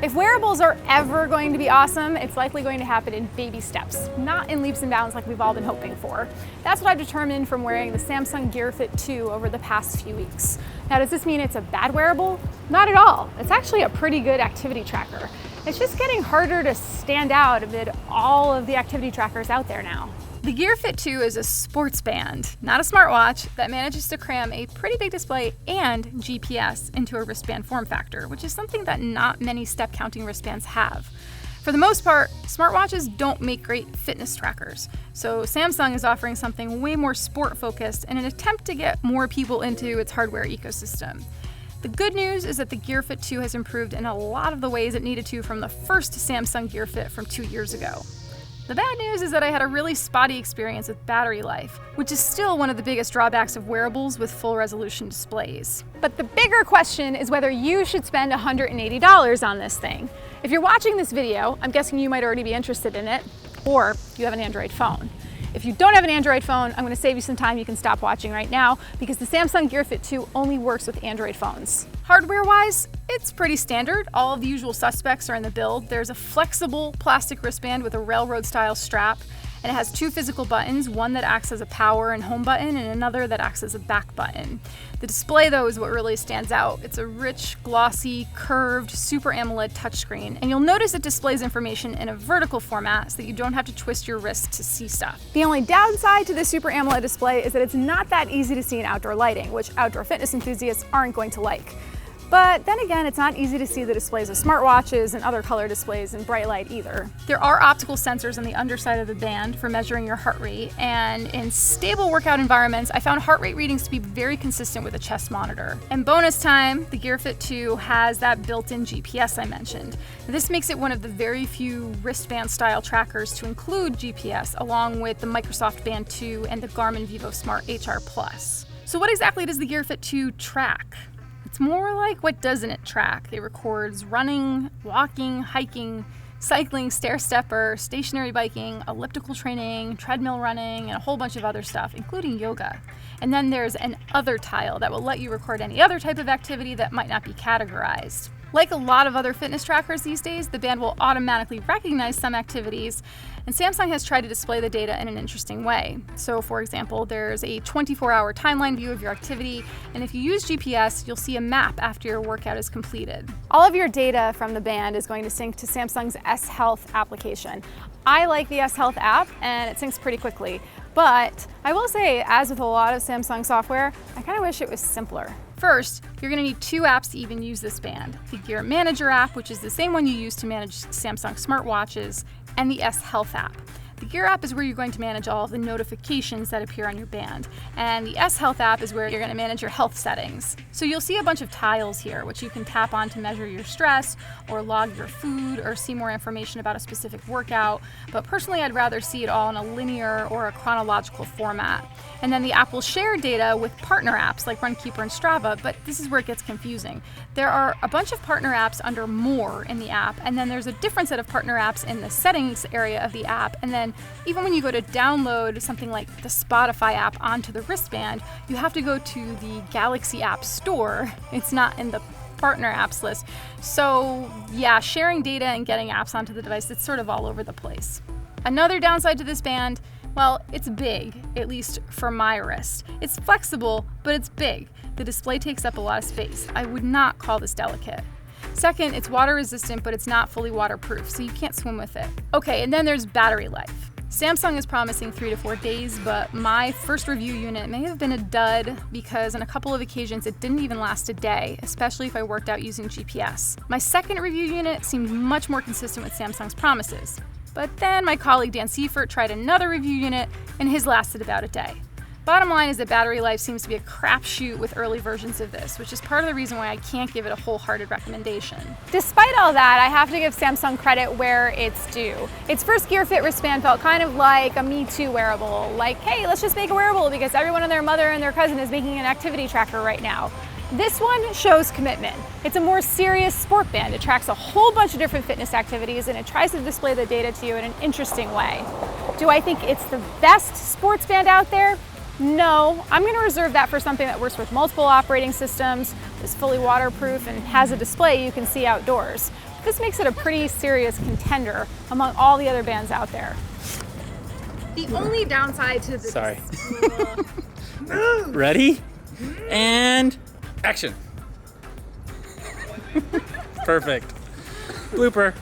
If wearables are ever going to be awesome, it's likely going to happen in baby steps, not in leaps and bounds like we've all been hoping for. That's what I've determined from wearing the Samsung Gear Fit 2 over the past few weeks. Now, does this mean it's a bad wearable? Not at all. It's actually a pretty good activity tracker. It's just getting harder to stand out amid all of the activity trackers out there now. The Gear Fit 2 is a sports band, not a smartwatch, that manages to cram a pretty big display and GPS into a wristband form factor, which is something that not many step counting wristbands have. For the most part, smartwatches don't make great fitness trackers, so Samsung is offering something way more sport focused in an attempt to get more people into its hardware ecosystem. The good news is that the Gear Fit 2 has improved in a lot of the ways it needed to from the first Samsung Gear Fit from 2 years ago. The bad news is that I had a really spotty experience with battery life, which is still one of the biggest drawbacks of wearables with full resolution displays. But the bigger question is whether you should spend $180 on this thing. If you're watching this video, I'm guessing you might already be interested in it, or you have an Android phone. If you don't have an Android phone, I'm going to save you some time. You can stop watching right now because the Samsung Gear Fit 2 only works with Android phones. Hardware-wise, it's pretty standard. All of the usual suspects are in the build. There's a flexible plastic wristband with a railroad-style strap, and it has two physical buttons, one that acts as a power and home button and another that acts as a back button. The display, though, is what really stands out. It's a rich, glossy, curved SuperAMOLED touchscreen, and you'll notice it displays information in a vertical format so that you don't have to twist your wrist to see stuff. The only downside to the SuperAMOLED display is that it's not that easy to see in outdoor lighting, which outdoor fitness enthusiasts aren't going to like. But then again, it's not easy to see the displays of smartwatches and other color displays in bright light either. There are optical sensors on the underside of the band for measuring your heart rate, and in stable workout environments, I found heart rate readings to be very consistent with a chest monitor. And bonus time, the Gear Fit 2 has that built-in GPS I mentioned. This makes it one of the very few wristband-style trackers to include GPS, along with the Microsoft Band 2 and the Garmin Vivo Smart HR Plus. So what exactly does the Gear Fit 2 track? It's more like what doesn't it track. It records running, walking, hiking, cycling, stair-stepper, stationary biking, elliptical training, treadmill running, and a whole bunch of other stuff, including yoga. And then there's an other tile that will let you record any other type of activity that might not be categorized. Like a lot of other fitness trackers these days, the band will automatically recognize some activities, and Samsung has tried to display the data in an interesting way. So for example, there's a 24-hour timeline view of your activity, and if you use GPS, you'll see a map after your workout is completed. All of your data from the band is going to sync to Samsung's S Health application. I like the S Health app, and it syncs pretty quickly. But I will say, as with a lot of Samsung software, I kind of wish it was simpler. First, you're going to need two apps to even use this band. The Gear Manager app, which is the same one you use to manage Samsung smartwatches, and the S Health app. The Gear app is where you're going to manage all of the notifications that appear on your band, and the S Health app is where you're going to manage your health settings. So you'll see a bunch of tiles here, which you can tap on to measure your stress, or log your food, or see more information about a specific workout, but personally I'd rather see it all in a linear or a chronological format. And then the app will share data with partner apps like Runkeeper and Strava, but this is where it gets confusing. There are a bunch of partner apps under More in the app, and then there's a different set of partner apps in the settings area of the app, and then even when you go to download something like the Spotify app onto the wristband, you have to go to the Galaxy App Store. It's not in the partner apps list. So yeah, sharing data and getting apps onto the device, it's sort of all over the place. Another downside to this band, well, it's big, at least for my wrist. It's flexible, but it's big. The display takes up a lot of space. I would not call this delicate. Second, it's water resistant, but it's not fully waterproof, so you can't swim with it. Okay, and then there's battery life. Samsung is promising 3 to 4 days, but my first review unit may have been a dud because on a couple of occasions it didn't even last a day, especially if I worked out using GPS. My second review unit seemed much more consistent with Samsung's promises. But then my colleague Dan Seifert tried another review unit, and his lasted about a day. Bottom line is that battery life seems to be a crapshoot with early versions of this, which is part of the reason why I can't give it a wholehearted recommendation. Despite all that, I have to give Samsung credit where it's due. Its first Gear Fit wristband felt kind of like a Me Too wearable. Like, hey, let's just make a wearable because everyone and their mother and their cousin is making an activity tracker right now. This one shows commitment. It's a more serious sport band. It tracks a whole bunch of different fitness activities and it tries to display the data to you in an interesting way. Do I think it's the best sports band out there? No, I'm going to reserve that for something that works with multiple operating systems, is fully waterproof, and has a display you can see outdoors. This makes it a pretty serious contender among all the other bands out there. The only downside to this... Sorry. Ready? And action. Perfect. Blooper.